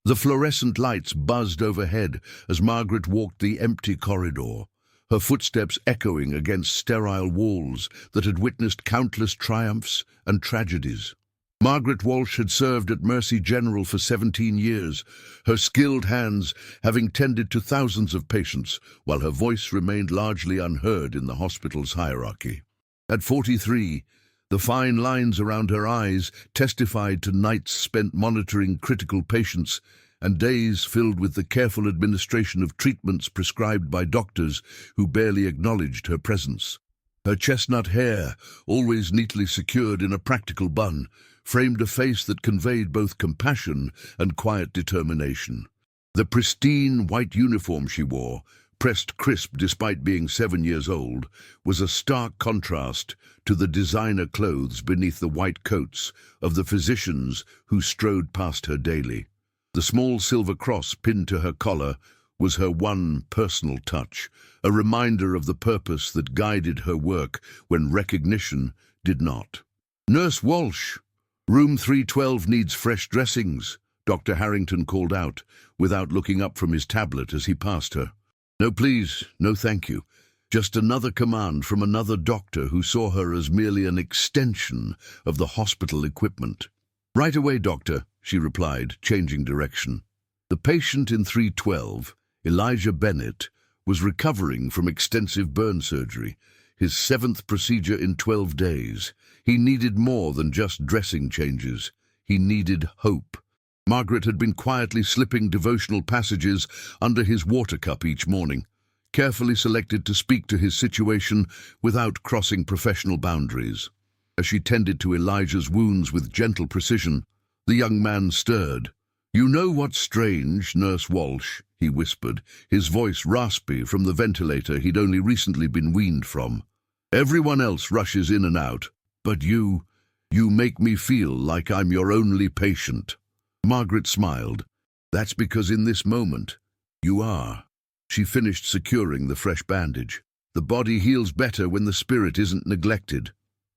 The fluorescent lights buzzed overhead as Margaret walked the empty corridor, her footsteps echoing against sterile walls that had witnessed countless triumphs and tragedies. Margaret Walsh had served at Mercy General for 17 years, her skilled hands having tended to thousands of patients, while her voice remained largely unheard in the hospital's hierarchy. At 43, the fine lines around her eyes testified to nights spent monitoring critical patients and days filled with the careful administration of treatments prescribed by doctors who barely acknowledged her presence. Her chestnut hair, always neatly secured in a practical bun, framed a face that conveyed both compassion and quiet determination. The pristine white uniform she wore, pressed crisp despite being 7 years old, was a stark contrast to the designer clothes beneath the white coats of the physicians who strode past her daily. The small silver cross pinned to her collar was her one personal touch, a reminder of the purpose that guided her work when recognition did not. "Nurse Walsh, room 312 needs fresh dressings," Dr. Harrington called out, without looking up from his tablet as he passed her. "No, please, no thank you. Just another command from another doctor who saw her as merely an extension of the hospital equipment." "Right away, doctor," she replied, changing direction. The patient in 312, Elijah Bennett, was recovering from extensive burn surgery, his 7th procedure in 12 days. He needed more than just dressing changes. He needed hope. Margaret had been quietly slipping devotional passages under his water cup each morning, carefully selected to speak to his situation without crossing professional boundaries. As she tended to Elijah's wounds with gentle precision, the young man stirred. "You know what's strange, Nurse Walsh," he whispered, his voice raspy from the ventilator he'd only recently been weaned from. "Everyone else rushes in and out, but you make me feel like I'm your only patient." Margaret smiled. "That's because in this moment, you are." She finished securing the fresh bandage. "The body heals better when the spirit isn't neglected."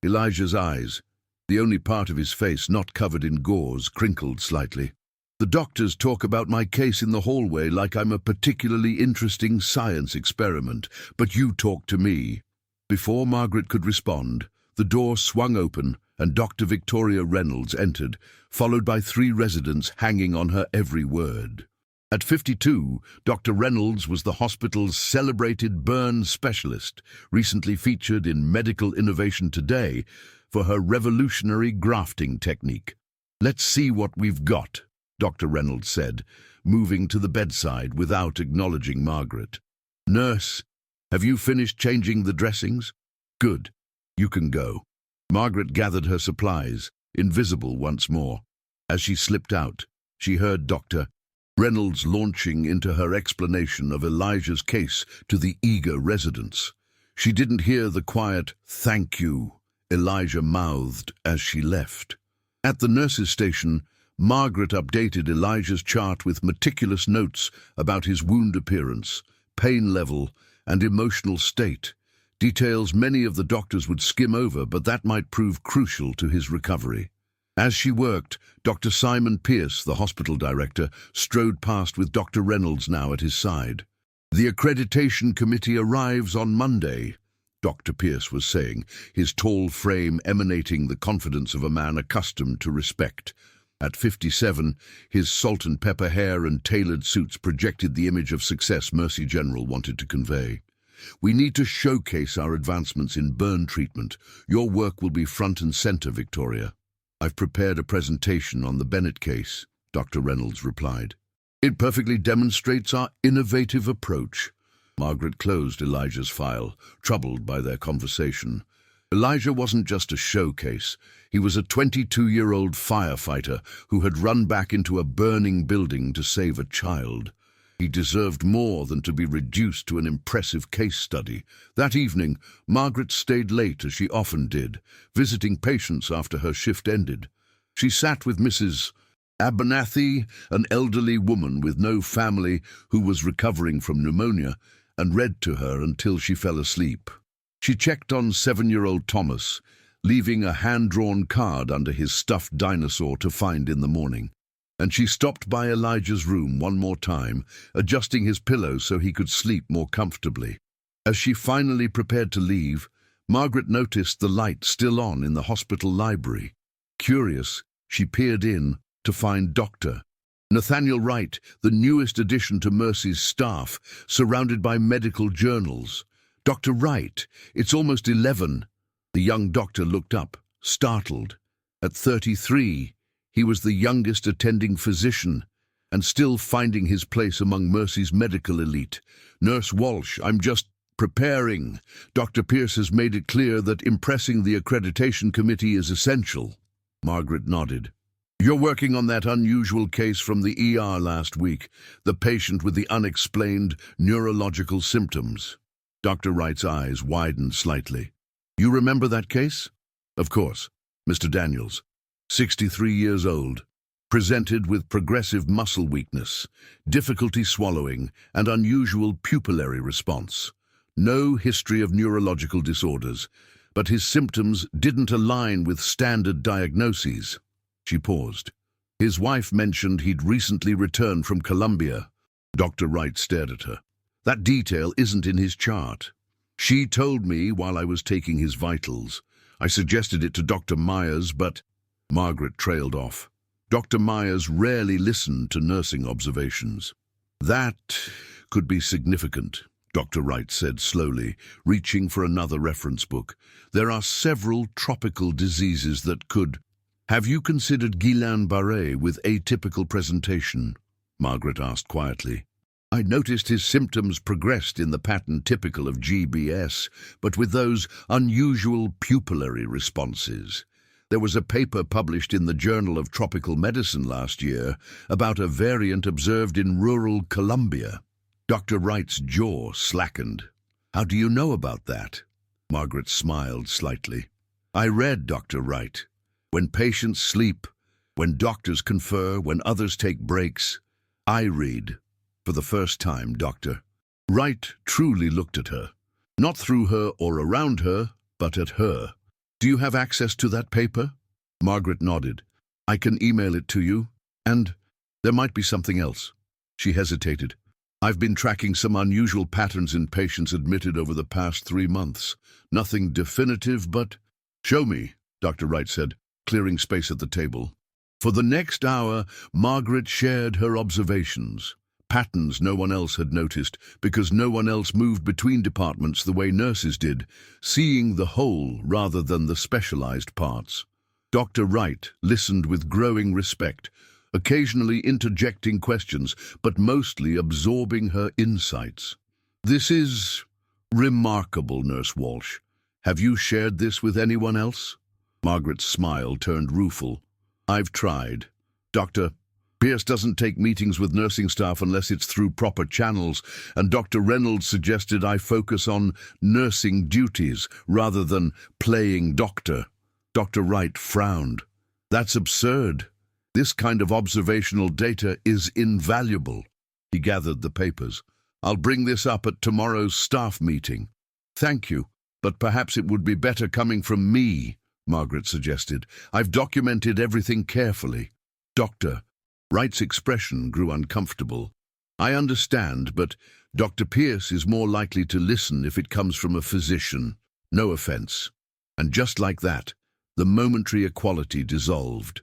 Elijah's eyes, the only part of his face not covered in gauze, crinkled slightly. "The doctors talk about my case in the hallway like I'm a particularly interesting science experiment, but you talk to me." Before Margaret could respond, the door swung open and Dr. Victoria Reynolds entered, followed by 3 residents hanging on her every word. At 52, Dr. Reynolds was the hospital's celebrated burn specialist, recently featured in Medical Innovation Today for her revolutionary grafting technique. "Let's see what we've got," Dr. Reynolds said, moving to the bedside without acknowledging Margaret. "Nurse, have you finished changing the dressings? Good. You can go." Margaret gathered her supplies, invisible once more. As she slipped out, she heard Dr. Reynolds launching into her explanation of Elijah's case to the eager residents. She didn't hear the quiet "thank you" Elijah mouthed as she left. At the nurse's station, Margaret updated Elijah's chart with meticulous notes about his wound appearance, pain level, and emotional state, details many of the doctors would skim over, but that might prove crucial to his recovery. As she worked, Dr. Simon Pierce, the hospital director, strode past with Dr. Reynolds now at his side. "The accreditation committee arrives on Monday," Dr. Pierce was saying, his tall frame emanating the confidence of a man accustomed to respect. At 57, his salt and pepper hair and tailored suits projected the image of success Mercy General wanted to convey. "We need to showcase our advancements in burn treatment. Your work will be front and center, Victoria." "I've prepared a presentation on the Bennett case," Dr. Reynolds replied. "It perfectly demonstrates our innovative approach." Margaret closed Elijah's file, troubled by their conversation. Elijah wasn't just a showcase. He was a 22-year-old firefighter who had run back into a burning building to save a child. He deserved more than to be reduced to an impressive case study. That evening, Margaret stayed late, as she often did, visiting patients after her shift ended. She sat with Mrs. Abernathy, an elderly woman with no family who was recovering from pneumonia, and read to her until she fell asleep. She checked on 7-year-old Thomas, leaving a hand-drawn card under his stuffed dinosaur to find in the morning. and she stopped by Elijah's room one more time, adjusting his pillow so he could sleep more comfortably. As she finally prepared to leave, Margaret noticed the light still on in the hospital library. Curious, she peered in to find Dr. Nathaniel Wright, the newest addition to Mercy's staff, surrounded by medical journals. "Dr. Wright, it's almost 11. The young doctor looked up, startled. At 33, he was the youngest attending physician, and still finding his place among Mercy's medical elite. "Nurse Walsh, I'm just preparing. Dr. Pierce has made it clear that impressing the accreditation committee is essential." Margaret nodded. "You're working on that unusual case from the ER last week, the patient with the unexplained neurological symptoms." Dr. Wright's eyes widened slightly. "You remember that case?" "Of course. Mr. Daniels, 63 years old, presented with progressive muscle weakness, difficulty swallowing, and unusual pupillary response. No history of neurological disorders, but his symptoms didn't align with standard diagnoses." She paused. "His wife mentioned he'd recently returned from Colombia." Dr. Wright stared at her. "That detail isn't in his chart. She told me while I was taking his vitals. I suggested it to Dr. Myers, but—" Margaret trailed off. Dr. Myers rarely listened to nursing observations. "That could be significant," Dr. Wright said slowly, reaching for another reference book. "There are several tropical diseases that could—" "Have you considered Guillain-Barré with atypical presentation?" Margaret asked quietly. "I noticed his symptoms progressed in the pattern typical of GBS, but with those unusual pupillary responses. There was a paper published in the Journal of Tropical Medicine last year about a variant observed in rural Colombia." Dr. Wright's jaw slackened. "How do you know about that?" Margaret smiled slightly. "I read, Dr. Wright. When patients sleep, when doctors confer, when others take breaks, I read. For the first time, Doctor." Wright truly looked at her. Not through her or around her, but at her. "Do you have access to that paper?" Margaret nodded. "I can email it to you. And there might be something else." She hesitated. "I've been tracking some unusual patterns in patients admitted over the past 3 months. Nothing definitive, but—" "Show me," Dr. Wright said, clearing space at the table. For the next hour, Margaret shared her observations. Patterns no one else had noticed, because no one else moved between departments the way nurses did, seeing the whole rather than the specialized parts. Dr. Wright listened with growing respect, occasionally interjecting questions, but mostly absorbing her insights. "This is remarkable, Nurse Walsh. Have you shared this with anyone else?" Margaret's smile turned rueful. "I've tried. Dr. Pierce doesn't take meetings with nursing staff unless it's through proper channels, and Dr. Reynolds suggested I focus on nursing duties rather than playing doctor." Dr. Wright frowned. "That's absurd. This kind of observational data is invaluable." He gathered the papers. "I'll bring this up at tomorrow's staff meeting." "Thank you, but perhaps it would be better coming from me," Margaret suggested. "I've documented everything carefully." Dr. Wright's expression grew uncomfortable. "I understand, but Dr. Pierce is more likely to listen if it comes from a physician. No offense." And just like that, the momentary equality dissolved.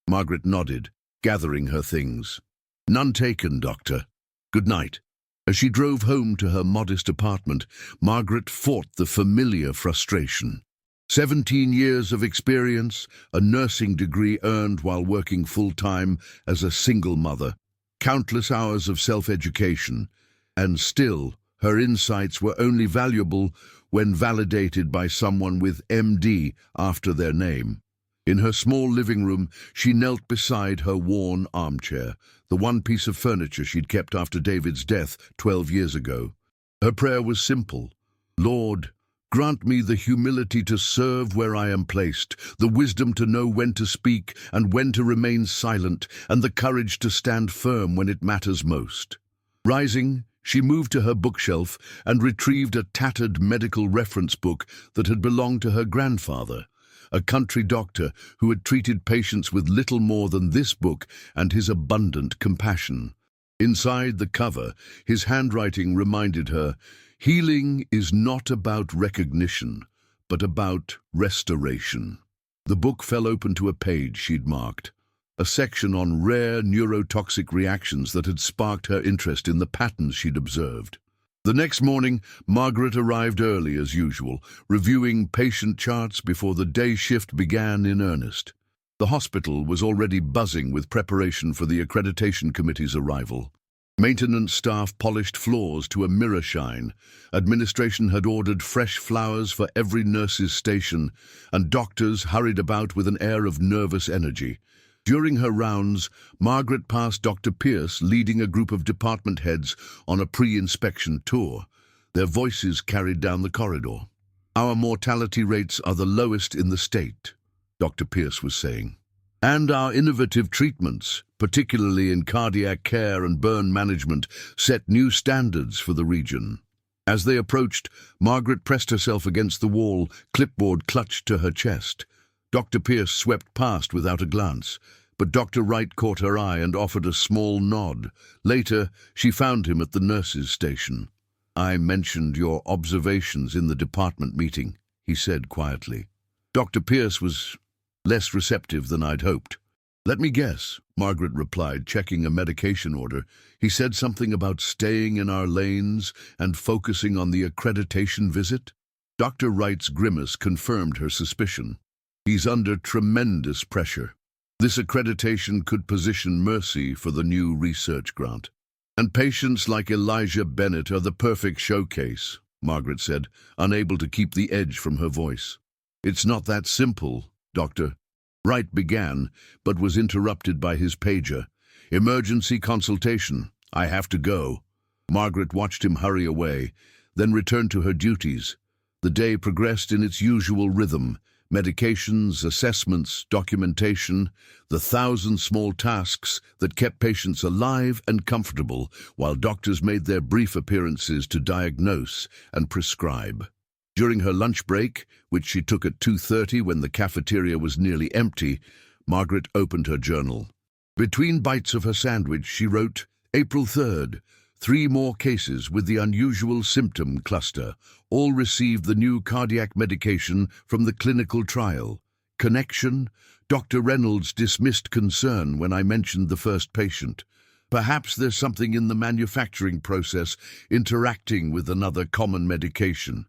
Margaret nodded, gathering her things. "None taken, Doctor. Good night." As she drove home to her modest apartment, Margaret fought the familiar frustration. 17 years of experience, a nursing degree earned while working full-time as a single mother, countless hours of self-education, and still her insights were only valuable when validated by someone with MD after their name. In her small living room, she knelt beside her worn armchair, the one piece of furniture she'd kept after David's death 12 years ago. Her prayer was simple. "Lord, grant me the humility to serve where I am placed, the wisdom to know when to speak and when to remain silent, and the courage to stand firm when it matters most." Rising, she moved to her bookshelf and retrieved a tattered medical reference book that had belonged to her grandfather. a country doctor who had treated patients with little more than this book and his abundant compassion. Inside the cover, his handwriting reminded her, "Healing is not about recognition, but about restoration." The book fell open to a page she'd marked, a section on rare neurotoxic reactions that had sparked her interest in the patterns she'd observed. The next morning, Margaret arrived early as usual, reviewing patient charts before the day shift began in earnest. The hospital was already buzzing with preparation for the accreditation committee's arrival. Maintenance staff polished floors to a mirror shine. Administration had ordered fresh flowers for every nurse's station, and doctors hurried about with an air of nervous energy. During her rounds, Margaret passed Dr. Pierce leading a group of department heads on a pre-inspection tour. Their voices carried down the corridor. "Our mortality rates are the lowest in the state," Dr. Pierce was saying. "And our innovative treatments, particularly in cardiac care and burn management, set new standards for the region." As they approached, Margaret pressed herself against the wall, clipboard clutched to her chest. Dr. Pierce swept past without a glance, but Dr. Wright caught her eye and offered a small nod. Later, she found him at the nurses' station. "I mentioned your observations in the department meeting," he said quietly. Dr. Pierce was less receptive than I'd hoped. "Let me guess," Margaret replied, checking a medication order. "He said something about staying in our lanes and focusing on the accreditation visit?" Dr. Wright's grimace confirmed her suspicion. "He's under tremendous pressure. This accreditation could position Mercy for the new research grant. And patients like Elijah Bennett are the perfect showcase," Margaret said, unable to keep the edge from her voice. "It's not that simple, Doctor." Wright began, but was interrupted by his pager. "Emergency consultation. I have to go." Margaret watched him hurry away, then returned to her duties. The day progressed in its usual rhythm. Medications, assessments, documentation, the thousand small tasks that kept patients alive and comfortable while doctors made their brief appearances to diagnose and prescribe. During her lunch break, which she took at 2:30 when the cafeteria was nearly empty, Margaret opened her journal. Between bites of her sandwich, she wrote, "April 3rd, 3 more cases with the unusual symptom cluster. All received the new cardiac medication from the clinical trial. Connection? Dr. Reynolds dismissed concern when I mentioned the first patient. Perhaps there's something in the manufacturing process interacting with another common medication.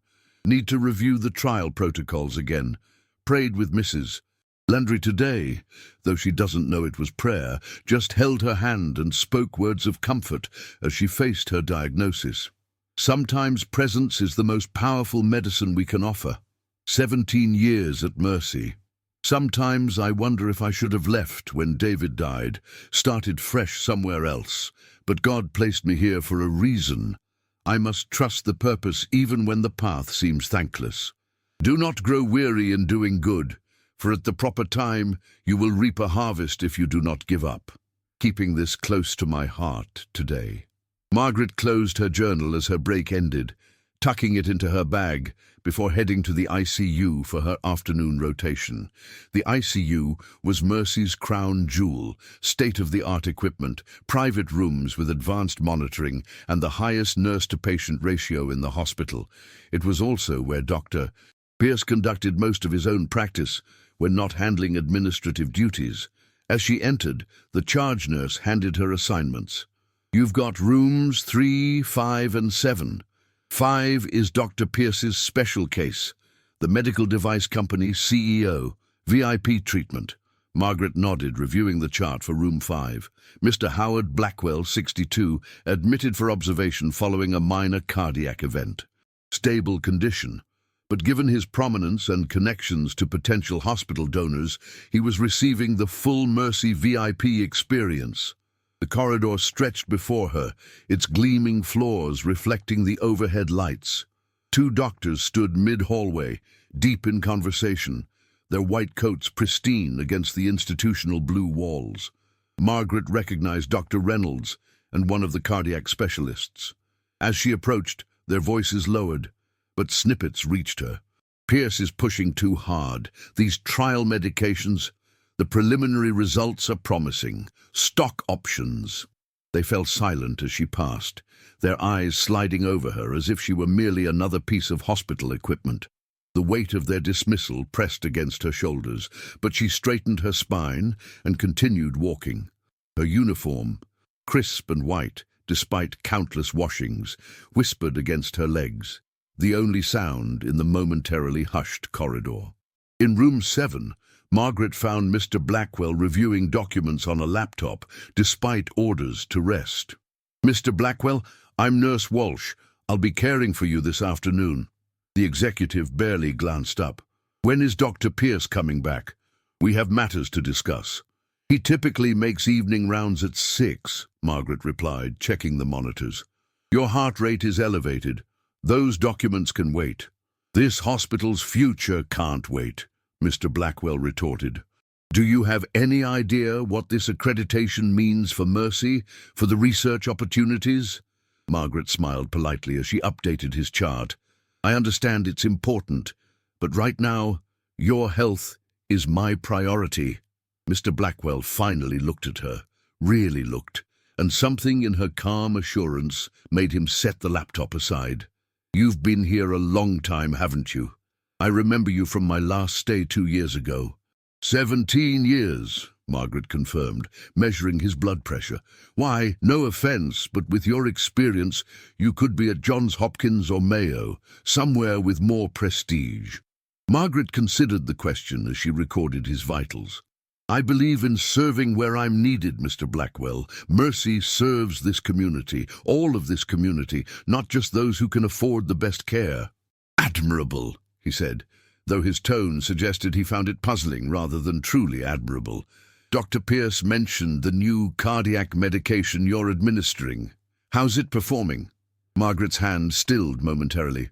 Need to review the trial protocols again. Prayed with Mrs. Landry today, though she doesn't know it was prayer, just held her hand and spoke words of comfort as she faced her diagnosis. Sometimes presence is the most powerful medicine we can offer. 17 years at Mercy. Sometimes I wonder if I should have left when David died, started fresh somewhere else, but God placed me here for a reason. I must trust the purpose even when the path seems thankless. Do not grow weary in doing good, for at the proper time you will reap a harvest if you do not give up. Keeping this close to my heart today." Margaret closed her journal as her break ended, tucking it into her bag before heading to the ICU for her afternoon rotation. The ICU was Mercy's crown jewel, state-of-the-art equipment, private rooms with advanced monitoring, and the highest nurse-to-patient ratio in the hospital. It was also where Dr. Pierce conducted most of his own practice when not handling administrative duties. As she entered, the charge nurse handed her assignments. "You've got rooms 3, 5, and 7. 5 is Dr. Pierce's special case, the medical device company CEO, VIP treatment." Margaret nodded, reviewing the chart for room 5. Mr. Howard Blackwell, 62, admitted for observation following a minor cardiac event. Stable condition. But given his prominence and connections to potential hospital donors, he was receiving the full Mercy VIP experience. The corridor stretched before her, its gleaming floors reflecting the overhead lights. 2 doctors stood mid-hallway, deep in conversation, their white coats pristine against the institutional blue walls. Margaret recognized Dr. Reynolds and one of the cardiac specialists. As she approached, their voices lowered, but snippets reached her. Pierce is pushing too hard. These trial medications, the preliminary results are promising. Stock options. They fell silent as she passed, their eyes sliding over her as if she were merely another piece of hospital equipment. The weight of their dismissal pressed against her shoulders, but she straightened her spine and continued walking. Her uniform, crisp and white, despite countless washings, whispered against her legs, the only sound in the momentarily hushed corridor. In room 7, Margaret found Mr. Blackwell reviewing documents on a laptop, despite orders to rest. "Mr. Blackwell, I'm Nurse Walsh. I'll be caring for you this afternoon." The executive barely glanced up. "When is Dr. Pierce coming back? We have matters to discuss." "He typically makes evening rounds at 6, Margaret replied, checking the monitors. "Your heart rate is elevated. Those documents can wait." "This hospital's future can't wait," Mr. Blackwell retorted. "Do you have any idea what this accreditation means for Mercy, for the research opportunities?" Margaret smiled politely as she updated his chart. "I understand it's important, but right now, your health is my priority." Mr. Blackwell finally looked at her, really looked, and something in her calm assurance made him set the laptop aside. "You've been here a long time, haven't you? I remember you from my last stay 2 years ago." 17 years, Margaret confirmed, measuring his blood pressure. "Why, no offense, but with your experience, you could be at Johns Hopkins or Mayo, somewhere with more prestige." Margaret considered the question as she recorded his vitals. "I believe in serving where I'm needed, Mr. Blackwell. Mercy serves this community, all of this community, not just those who can afford the best care." "Admirable," he said, though his tone suggested he found it puzzling rather than truly admirable. "Dr. Pierce mentioned the new cardiac medication you're administering. How's it performing?" Margaret's hand stilled momentarily.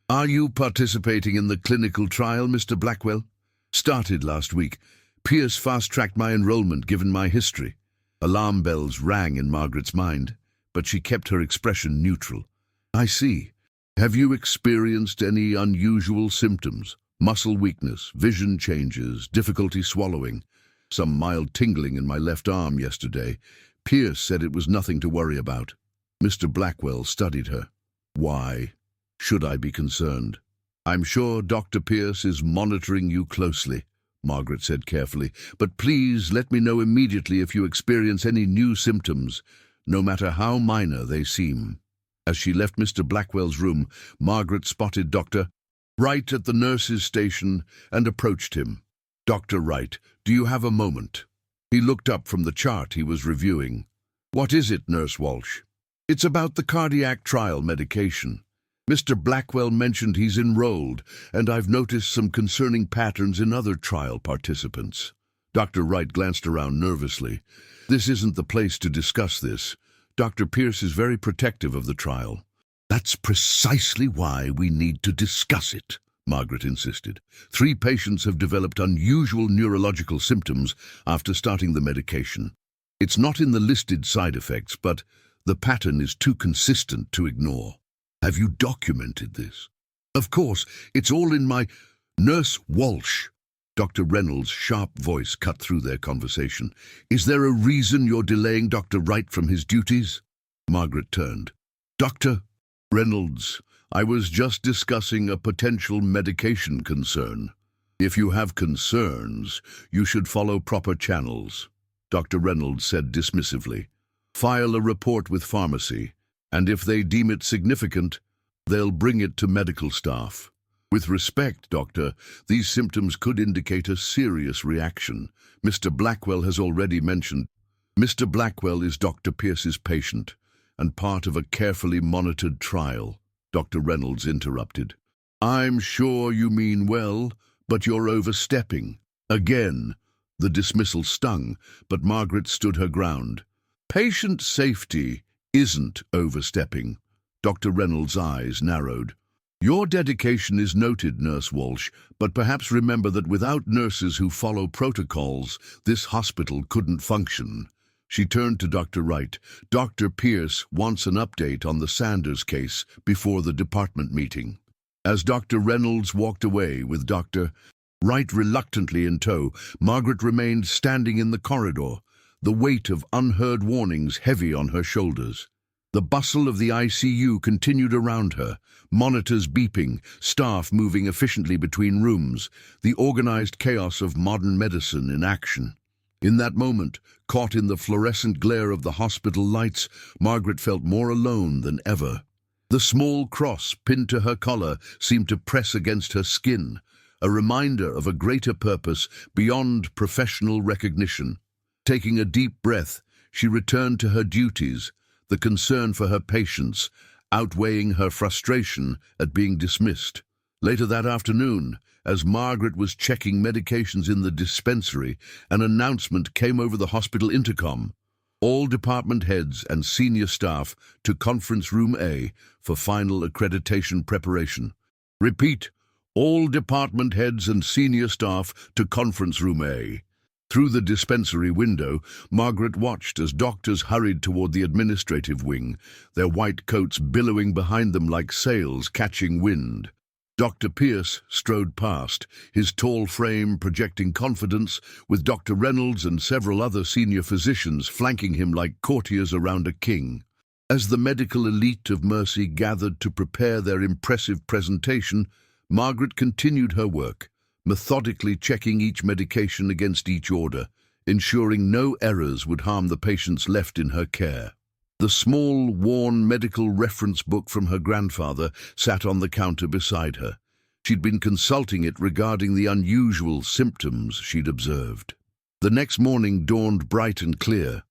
"Are you participating in the clinical trial, Mr. Blackwell?" "Started last week. Pierce fast-tracked my enrollment given my history." Alarm bells rang in Margaret's mind, but she kept her expression neutral. "I see. Have you experienced any unusual symptoms? Muscle weakness, vision changes, difficulty swallowing? Some mild tingling in my left arm yesterday. Pierce said it was nothing to worry about." Mr. Blackwell studied her. "Why should I be concerned?" "I'm sure Dr. Pierce is monitoring you closely," Margaret said carefully, "but please let me know immediately if you experience any new symptoms, no matter how minor they seem." As she left Mr. Blackwell's room, Margaret spotted Dr. Wright at the nurse's station and approached him. "Dr. Wright, do you have a moment?" He looked up from the chart he was reviewing. "What is it, Nurse Walsh?" "It's about the cardiac trial medication. Mr. Blackwell mentioned he's enrolled, and I've noticed some concerning patterns in other trial participants." Dr. Wright glanced around nervously. "This isn't the place to discuss this. Dr. Pierce is very protective of the trial." "That's precisely why we need to discuss it," Margaret insisted. 3 patients have developed unusual neurological symptoms after starting the medication. It's not in the listed side effects, but the pattern is too consistent to ignore. Have you documented this?" "Of course, it's all in my—" "Nurse Walsh." Dr. Reynolds' sharp voice cut through their conversation. "Is there a reason you're delaying Dr. Wright from his duties?" Margaret turned. "Dr. Reynolds, I was just discussing a potential medication concern. If you have concerns, you should follow proper channels," Dr. Reynolds said dismissively. "File a report with pharmacy, and if they deem it significant, they'll bring it to medical staff. With respect, doctor, these symptoms could indicate a serious reaction. Mr. Blackwell has already mentioned." "Mr. Blackwell is Dr. Pierce's patient, and part of a carefully monitored trial," Dr. Reynolds interrupted. "I'm sure you mean well, but you're overstepping." Again, the dismissal stung, but Margaret stood her ground. "Patient safety isn't overstepping." Dr. Reynolds' eyes narrowed. "Your dedication is noted, Nurse Walsh, but perhaps remember that without nurses who follow protocols, this hospital couldn't function." She turned to Dr. Wright. "Dr. Pierce wants an update on the Sanders case before the department meeting." As Dr. Reynolds walked away with Dr. Wright reluctantly in tow, Margaret remained standing in the corridor, the weight of unheard warnings heavy on her shoulders. The bustle of the ICU continued around her, monitors beeping, staff moving efficiently between rooms, the organized chaos of modern medicine in action. In that moment, caught in the fluorescent glare of the hospital lights, Margaret felt more alone than ever. The small cross pinned to her collar seemed to press against her skin, a reminder of a greater purpose beyond professional recognition. Taking a deep breath, she returned to her duties, the concern for her patients outweighing her frustration at being dismissed. Later that afternoon, as Margaret was checking medications in the dispensary, an announcement came over the hospital intercom. All department heads and senior staff to Conference Room A for final accreditation preparation. Repeat, all department heads and senior staff to Conference Room A. Through the dispensary window, Margaret watched as doctors hurried toward the administrative wing, their white coats billowing behind them like sails catching wind. Dr. Pierce strode past, his tall frame projecting confidence, with Dr. Reynolds and several other senior physicians flanking him like courtiers around a king. As the medical elite of Mercy gathered to prepare their impressive presentation, Margaret continued her work, methodically checking each medication against each order, ensuring no errors would harm the patients left in her care. The small, worn medical reference book from her grandfather sat on the counter beside her. She'd been consulting it regarding the unusual symptoms she'd observed. The next morning dawned bright and clear.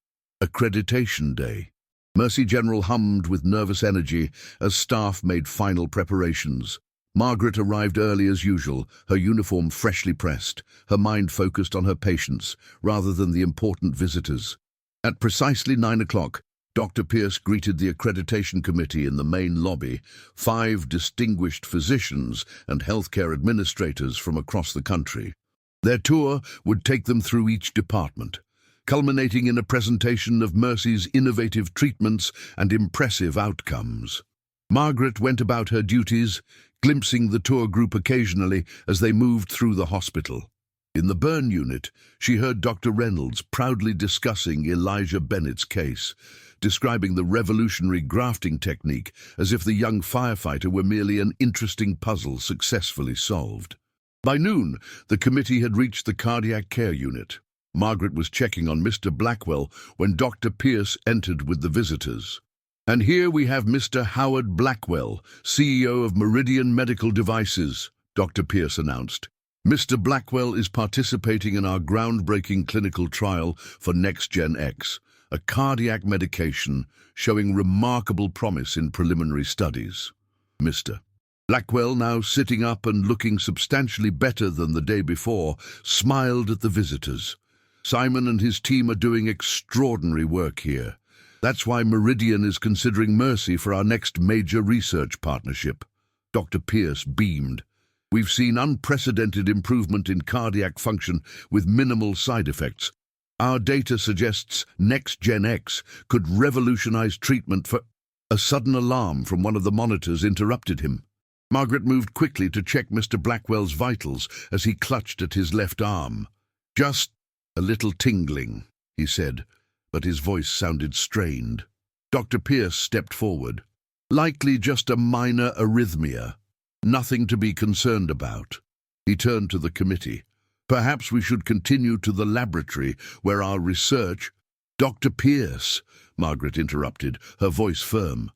Accreditation Day. Mercy General hummed with nervous energy as staff made final preparations. Margaret arrived early as usual, her uniform freshly pressed, her mind focused on her patients rather than the important visitors. At precisely 9 o'clock, Dr. Pierce greeted the accreditation committee in the main lobby, 5 distinguished physicians and healthcare administrators from across the country. Their tour would take them through each department, culminating in a presentation of Mercy's innovative treatments and impressive outcomes. Margaret went about her duties, glimpsing the tour group occasionally as they moved through the hospital. In the burn unit, she heard Dr. Reynolds proudly discussing Elijah Bennett's case, describing the revolutionary grafting technique as if the young firefighter were merely an interesting puzzle successfully solved. By noon, the committee had reached the cardiac care unit. Margaret was checking on Mr. Blackwell when Dr. Pierce entered with the visitors. "And here we have Mr. Howard Blackwell, CEO of Meridian Medical Devices," Dr. Pierce announced. "Mr. Blackwell is participating in our groundbreaking clinical trial for Next-Gen X, a cardiac medication showing remarkable promise in preliminary studies." Mr. Blackwell, now sitting up and looking substantially better than the day before, smiled at the visitors. "Simon and his team are doing extraordinary work here. That's why Meridian is considering Mercy for our next major research partnership." Dr. Pierce beamed. "We've seen unprecedented improvement in cardiac function with minimal side effects. Our data suggests Next-Gen X could revolutionize treatment for—" A sudden alarm from one of the monitors interrupted him. Margaret moved quickly to check Mr. Blackwell's vitals as he clutched at his left arm. "Just a little tingling," he said, but his voice sounded strained. Dr. Pierce stepped forward. "Likely just a minor arrhythmia. Nothing to be concerned about." He turned to the committee. "Perhaps we should continue to the laboratory where our research—" "Dr. Pierce," Margaret interrupted, her voice firm.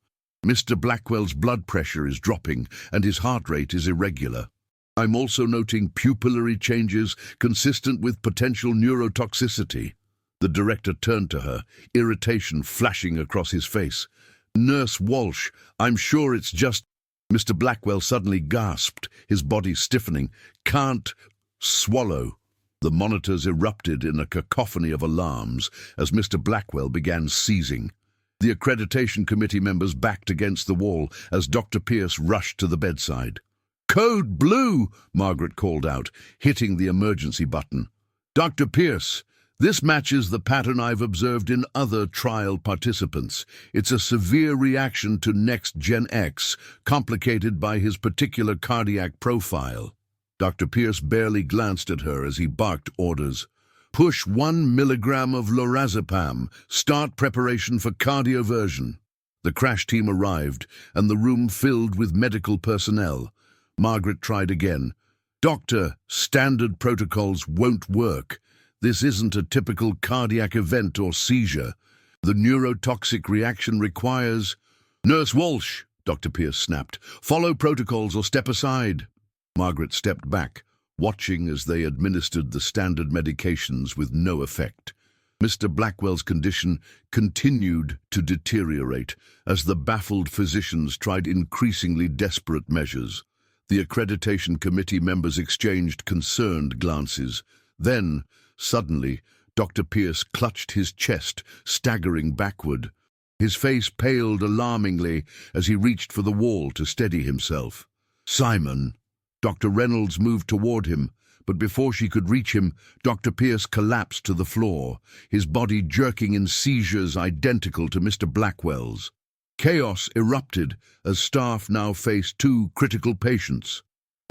"Mr. Blackwell's blood pressure is dropping and his heart rate is irregular. I'm also noting pupillary changes consistent with potential neurotoxicity." The director turned to her, irritation flashing across his face. "Nurse Walsh, I'm sure it's just—" Mr. Blackwell suddenly gasped, his body stiffening. "Can't swallow." The monitors erupted in a cacophony of alarms as Mr. Blackwell began seizing. The accreditation committee members backed against the wall as Dr. Pierce rushed to the bedside. "Code Blue!" Margaret called out, hitting the emergency button. "Dr. Pierce, This matches the pattern I've observed in other trial participants. It's a severe reaction to Next Gen X, complicated by his particular cardiac profile. Dr. Pierce barely glanced at her as he barked orders. Push 1 milligram of lorazepam. Start preparation for cardioversion. The crash team arrived, and the room filled with medical personnel. Margaret tried again. Doctor, standard protocols won't work. This isn't a typical cardiac event or seizure. The neurotoxic reaction requires... Nurse Walsh, Dr. Pierce snapped. Follow protocols or step aside. Margaret stepped back, watching as they administered the standard medications with no effect. Mr. Blackwell's condition continued to deteriorate as the baffled physicians tried increasingly desperate measures. The accreditation committee members exchanged concerned glances. Then, suddenly, Dr. Pierce clutched his chest, staggering backward. His face paled alarmingly as he reached for the wall to steady himself. Simon! Dr. Reynolds moved toward him, but before she could reach him, Dr. Pierce collapsed to the floor, his body jerking in seizures identical to Mr. Blackwell's. Chaos erupted as staff now faced 2 critical patients.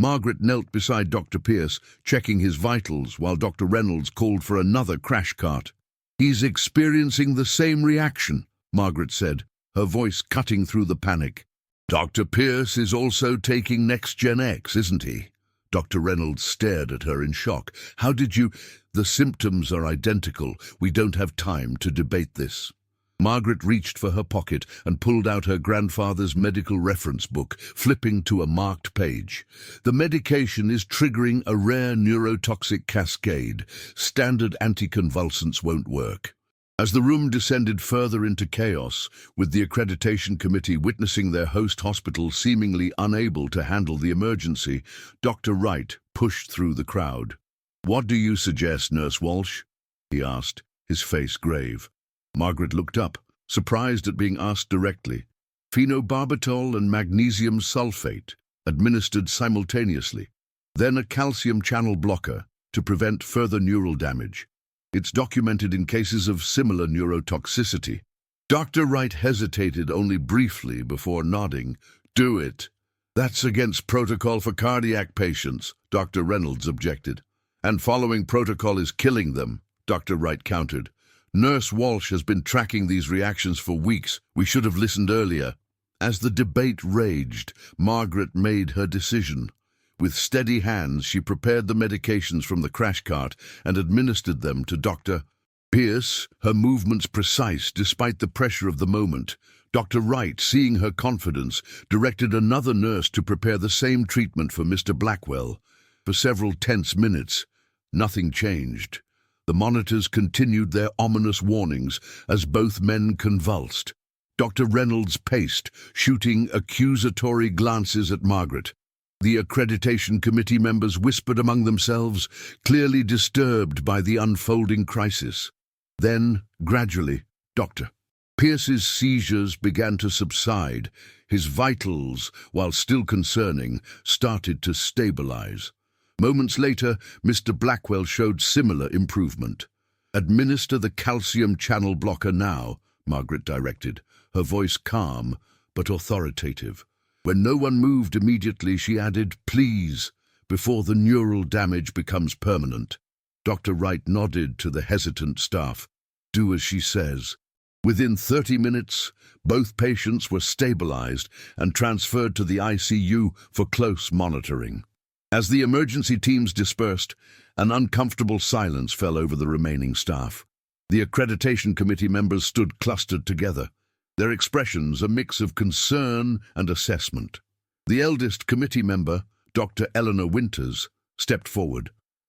Margaret knelt beside Dr. Pierce, checking his vitals, while Dr. Reynolds called for another crash cart. He's experiencing the same reaction, Margaret said, her voice cutting through the panic. Dr. Pierce is also taking Next Gen X, isn't he? Dr. Reynolds stared at her in shock. How did you... The symptoms are identical. We don't have time to debate this. Margaret reached for her pocket and pulled out her grandfather's medical reference book, flipping to a marked page. The medication is triggering a rare neurotoxic cascade. Standard anticonvulsants won't work. As the room descended further into chaos, with the accreditation committee witnessing their host hospital seemingly unable to handle the emergency, Dr. Wright pushed through the crowd. "What do you suggest, Nurse Walsh?" he asked, his face grave. Margaret looked up, surprised at being asked directly. Phenobarbital and magnesium sulfate, administered simultaneously. Then a calcium channel blocker to prevent further neural damage. It's documented in cases of similar neurotoxicity. Dr. Wright hesitated only briefly before nodding. Do it. That's against protocol for cardiac patients, Dr. Reynolds objected. And following protocol is killing them, Dr. Wright countered. Nurse Walsh has been tracking these reactions for weeks. We should have listened earlier. As the debate raged, Margaret made her decision. With steady hands, she prepared the medications from the crash cart and administered them to Dr. Pierce, her movements precise despite the pressure of the moment. Dr. Wright, seeing her confidence, directed another nurse to prepare the same treatment for Mr. Blackwell. For several tense minutes, nothing changed. The monitors continued their ominous warnings as both men convulsed. Dr. Reynolds paced, shooting accusatory glances at Margaret. The accreditation committee members whispered among themselves, clearly disturbed by the unfolding crisis. Then, gradually, Dr. Pierce's seizures began to subside. His vitals, while still concerning, started to stabilize. Moments later, Mr. Blackwell showed similar improvement. Administer the calcium channel blocker now, Margaret directed, her voice calm but authoritative. When no one moved immediately, she added, please, before the neural damage becomes permanent. Dr. Wright nodded to the hesitant staff. Do as she says. Within 30 minutes, both patients were stabilized and transferred to the ICU for close monitoring. As the emergency teams dispersed, an uncomfortable silence fell over the remaining staff. The accreditation committee members stood clustered together, their expressions a mix of concern and assessment. The eldest committee member, Dr. Eleanor Winters, stepped forward.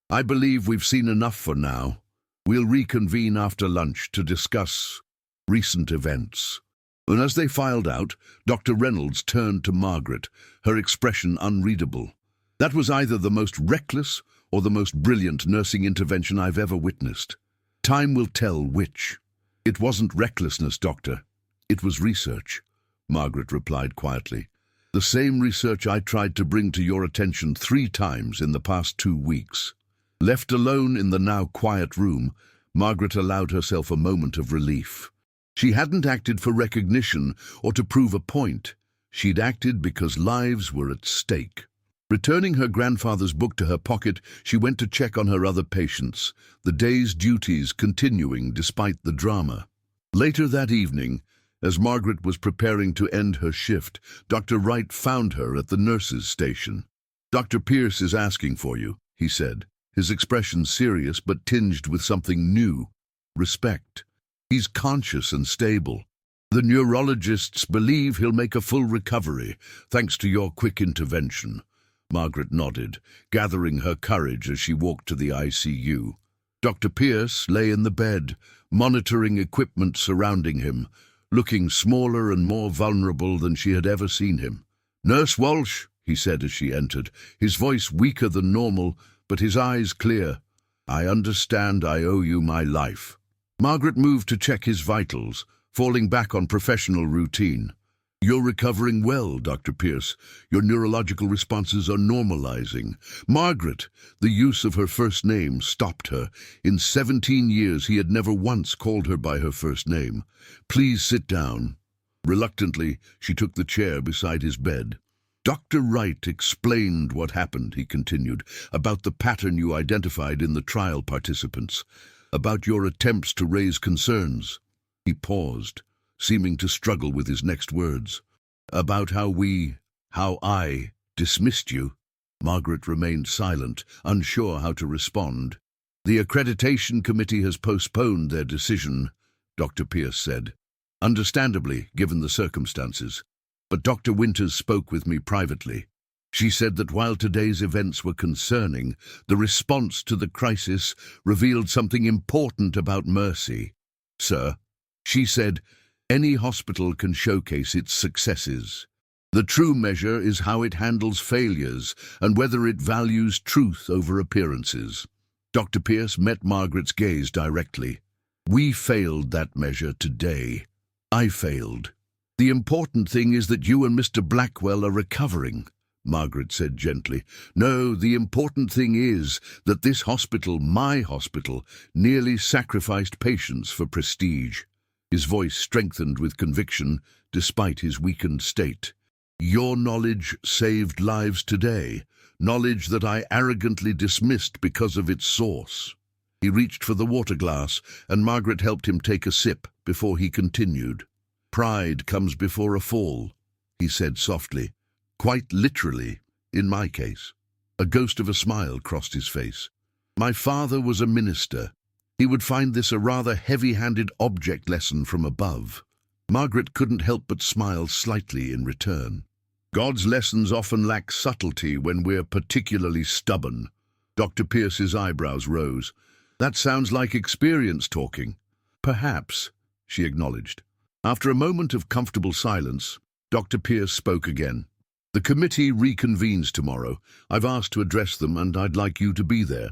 I believe we've seen enough for now. We'll reconvene after lunch to discuss recent events. And as they filed out, Dr. Reynolds turned to Margaret, her expression unreadable. That was either the most reckless or the most brilliant nursing intervention I've ever witnessed. Time will tell which. It wasn't recklessness, Doctor. It was research, Margaret replied quietly. The same research I tried to bring to your attention 3 times in the past 2 weeks. Left alone in the now quiet room, Margaret allowed herself a moment of relief. She hadn't acted for recognition or to prove a point. She'd acted because lives were at stake. Returning her grandfather's book to her pocket, she went to check on her other patients, the day's duties continuing despite the drama. Later that evening, as Margaret was preparing to end her shift, Dr. Wright found her at the nurses' station. "Dr. Pierce is asking for you," he said, his expression serious but tinged with something new: respect. "He's conscious and stable. The neurologists believe he'll make a full recovery, thanks to your quick intervention." Margaret nodded, gathering her courage as she walked to the ICU. Dr. Pierce lay in the bed, monitoring equipment surrounding him, looking smaller and more vulnerable than she had ever seen him. "Nurse Walsh," he said as she entered, his voice weaker than normal, but his eyes clear. "I understand I owe you my life." Margaret moved to check his vitals, falling back on professional routine. "You're recovering well, Dr. Pierce. Your neurological responses are normalizing." Margaret, the use of her first name, stopped her. In 17 years he had never once called her by her first name. "Please sit down." Reluctantly, she took the chair beside his bed. "Dr. Wright explained what happened," he continued, "about the pattern you identified in the trial participants, about your attempts to raise concerns." He paused, seeming to struggle with his next words. "About how I dismissed you." Margaret remained silent, unsure how to respond. "The accreditation committee has postponed their decision," Dr. Pierce said. "Understandably, given the circumstances. But Dr. Winters spoke with me privately. She said that while today's events were concerning, the response to the crisis revealed something important about Mercy. Sir, she said, any hospital can showcase its successes. The true measure is how it handles failures and whether it values truth over appearances." Dr. Pierce met Margaret's gaze directly. "We failed that measure today. I failed. The important thing is that you and Mr. Blackwell are recovering," Margaret said gently. "No, the important thing is that this hospital, my hospital, nearly sacrificed patients for prestige." His voice strengthened with conviction, despite his weakened state. "Your knowledge saved lives today, knowledge that I arrogantly dismissed because of its source." He reached for the water glass, and Margaret helped him take a sip before he continued. "Pride comes before a fall," he said softly. "Quite literally, in my case." A ghost of a smile crossed his face. "My father was a minister. He would find this a rather heavy-handed object lesson from above." Margaret couldn't help but smile slightly in return. "God's lessons often lack subtlety when we're particularly stubborn." Dr. Pierce's eyebrows rose. "That sounds like experience talking." "Perhaps," she acknowledged. After a moment of comfortable silence, Dr. Pierce spoke again. "The committee reconvenes tomorrow. I've asked to address them, and I'd like you to be there."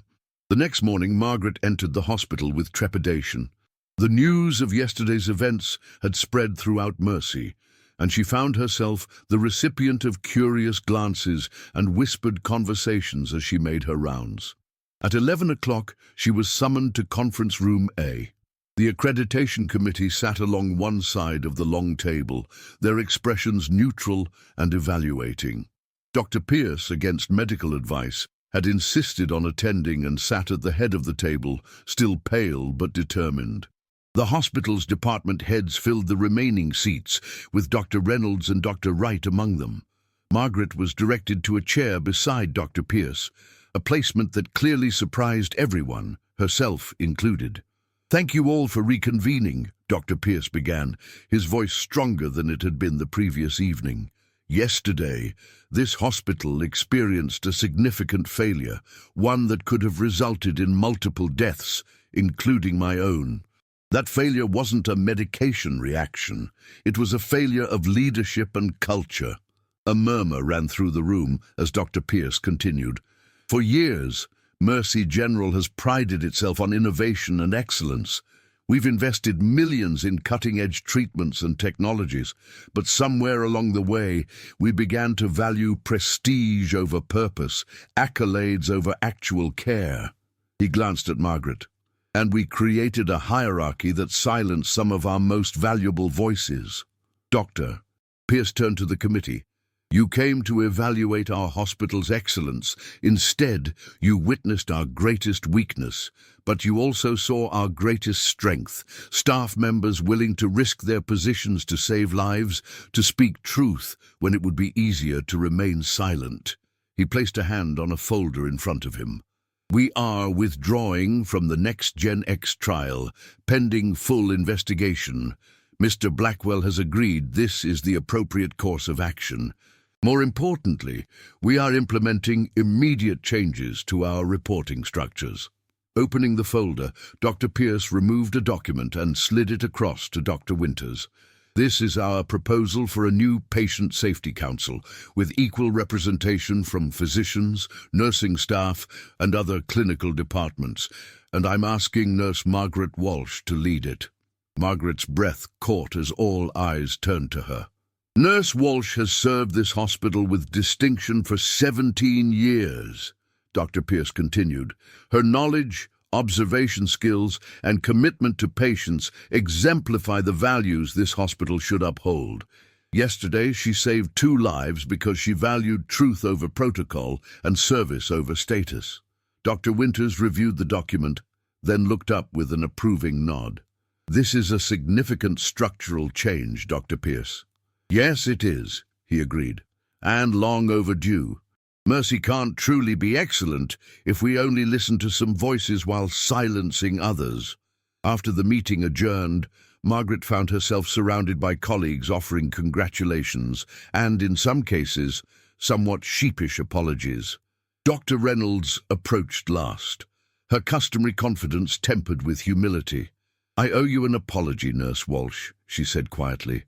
The next morning, Margaret entered the hospital with trepidation. The news of yesterday's events had spread throughout Mercy, and she found herself the recipient of curious glances and whispered conversations as she made her rounds. At 11 o'clock, she was summoned to Conference Room A. The accreditation committee sat along one side of the long table, their expressions neutral and evaluating. Dr. Pierce, against medical advice, had insisted on attending and sat at the head of the table, still pale but determined. The hospital's department heads filled the remaining seats, with Dr. Reynolds and Dr. Wright among them. Margaret was directed to a chair beside Dr. Pierce, a placement that clearly surprised everyone, herself included. "Thank you all for reconvening," Dr. Pierce began, his voice stronger than it had been the previous evening. "Yesterday, this hospital experienced a significant failure, one that could have resulted in multiple deaths, including my own. That failure wasn't a medication reaction. It was a failure of leadership and culture." A murmur ran through the room as Dr. Pierce continued. "For years, Mercy General has prided itself on innovation and excellence. We've invested millions in cutting-edge treatments and technologies, but somewhere along the way, we began to value prestige over purpose, accolades over actual care." He glanced at Margaret. And we created a hierarchy that silenced some of our most valuable voices. Doctor, Pierce turned to the committee. You came to evaluate our hospital's excellence. Instead, you witnessed our greatest weakness, but you also saw our greatest strength. Staff members willing to risk their positions to save lives, to speak truth when it would be easier to remain silent. He placed a hand on a folder in front of him. We are withdrawing from the next Gen X trial, pending full investigation. Mr. Blackwell has agreed this is the appropriate course of action. More importantly, we are implementing immediate changes to our reporting structures. Opening the folder, Dr. Pierce removed a document and slid it across to Dr. Winters. This is our proposal for a new Patient Safety Council, with equal representation from physicians, nursing staff, and other clinical departments, and I'm asking Nurse Margaret Walsh to lead it. Margaret's breath caught as all eyes turned to her. Nurse Walsh has served this hospital with distinction for 17 years, Dr. Pierce continued. Her knowledge, observation skills, and commitment to patients exemplify the values this hospital should uphold. Yesterday, she saved 2 lives because she valued truth over protocol and service over status. Dr. Winters reviewed the document, then looked up with an approving nod. This is a significant structural change, Dr. Pierce. Yes, it is, he agreed, and long overdue. Mercy can't truly be excellent if we only listen to some voices while silencing others. After the meeting adjourned, Margaret found herself surrounded by colleagues offering congratulations and, in some cases, somewhat sheepish apologies. Dr. Reynolds approached last, her customary confidence tempered with humility. I owe you an apology, Nurse Walsh, she said quietly.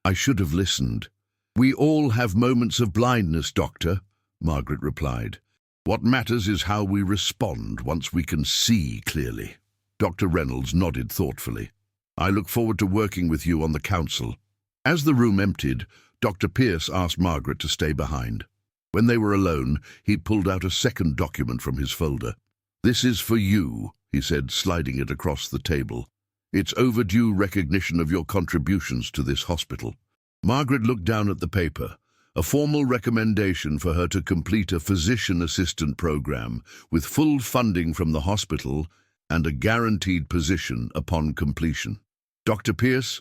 I should have listened. We all have moments of blindness, Doctor, Margaret replied. What matters is how we respond once we can see clearly. Dr. Reynolds nodded thoughtfully. I look forward to working with you on the council. As the room emptied, Dr. Pierce asked Margaret to stay behind. When they were alone, he pulled out a second document from his folder. This is for you, he said, sliding it across the table. It's overdue recognition of your contributions to this hospital. Margaret looked down at the paper, a formal recommendation for her to complete a physician assistant program with full funding from the hospital and a guaranteed position upon completion. Dr. Pierce,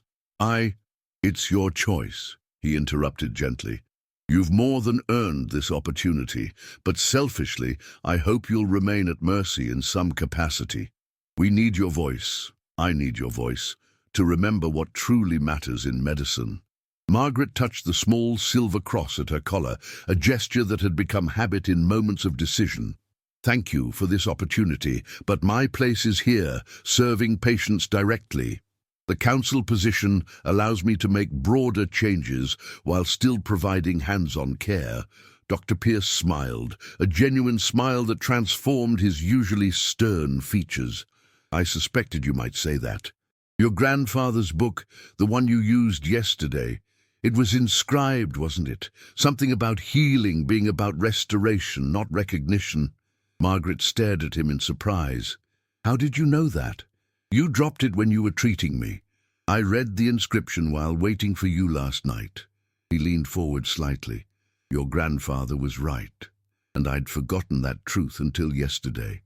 It's your choice, he interrupted gently. You've more than earned this opportunity, but selfishly, I hope you'll remain at Mercy in some capacity. We need your voice. I need your voice, to remember what truly matters in medicine. Margaret touched the small silver cross at her collar, a gesture that had become habit in moments of decision. Thank you for this opportunity, but my place is here, serving patients directly. The council position allows me to make broader changes while still providing hands-on care. Dr. Pierce smiled, a genuine smile that transformed his usually stern features. I suspected you might say that. Your grandfather's book, the one you used yesterday, it was inscribed, wasn't it? Something about healing being about restoration, not recognition. Margaret stared at him in surprise. How did you know that? You dropped it when you were treating me. I read the inscription while waiting for you last night. He leaned forward slightly. Your grandfather was right, and I'd forgotten that truth until yesterday.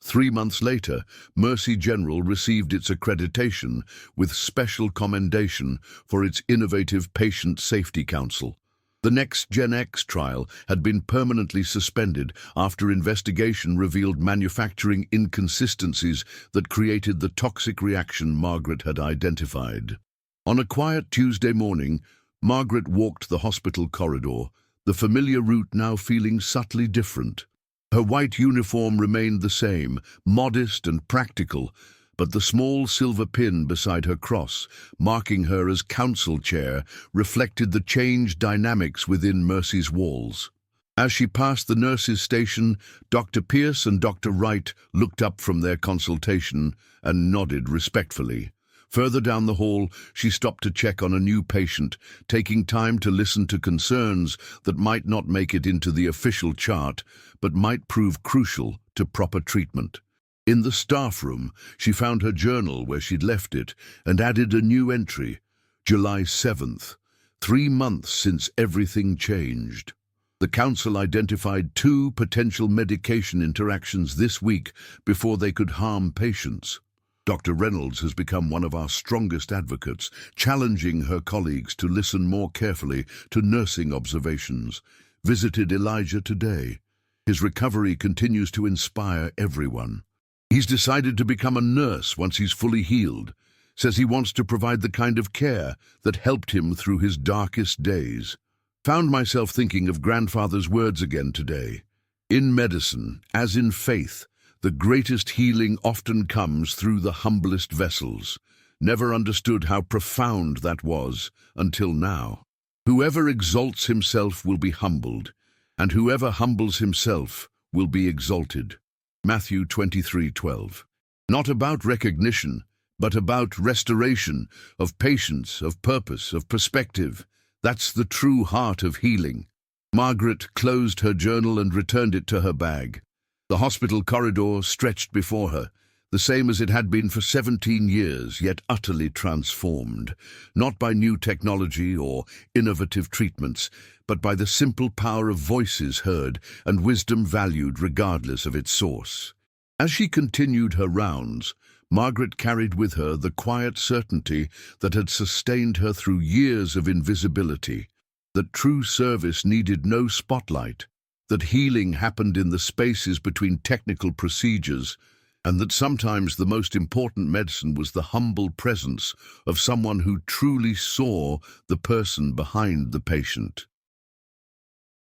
3 months later, Mercy General received its accreditation with special commendation for its innovative Patient Safety Council. The next Gen X trial had been permanently suspended after investigation revealed manufacturing inconsistencies that created the toxic reaction Margaret had identified. On a quiet Tuesday morning, Margaret walked the hospital corridor, the familiar route now feeling subtly different. Her white uniform remained the same, modest and practical, but the small silver pin beside her cross, marking her as council chair, reflected the changed dynamics within Mercy's walls. As she passed the nurses' station, Dr. Pierce and Dr. Wright looked up from their consultation and nodded respectfully. Further down the hall, she stopped to check on a new patient, taking time to listen to concerns that might not make it into the official chart, but might prove crucial to proper treatment. In the staff room, she found her journal where she'd left it and added a new entry, July 7th, 3 months since everything changed. The council identified 2 potential medication interactions this week before they could harm patients. Dr. Reynolds has become one of our strongest advocates, challenging her colleagues to listen more carefully to nursing observations. Visited Elijah today. His recovery continues to inspire everyone. He's decided to become a nurse once he's fully healed. Says he wants to provide the kind of care that helped him through his darkest days. Found myself thinking of grandfather's words again today. In medicine, as in faith, the greatest healing often comes through the humblest vessels. Never understood how profound that was until now. Whoever exalts himself will be humbled, and whoever humbles himself will be exalted. Matthew 23:12. Not about recognition, but about restoration, of patience, of purpose, of perspective. That's the true heart of healing. Margaret closed her journal and returned it to her bag. The hospital corridor stretched before her, the same as it had been for 17 years, yet utterly transformed, not by new technology or innovative treatments, but by the simple power of voices heard and wisdom valued regardless of its source. As she continued her rounds, Margaret carried with her the quiet certainty that had sustained her through years of invisibility, that true service needed no spotlight, that healing happened in the spaces between technical procedures, and that sometimes the most important medicine was the humble presence of someone who truly saw the person behind the patient.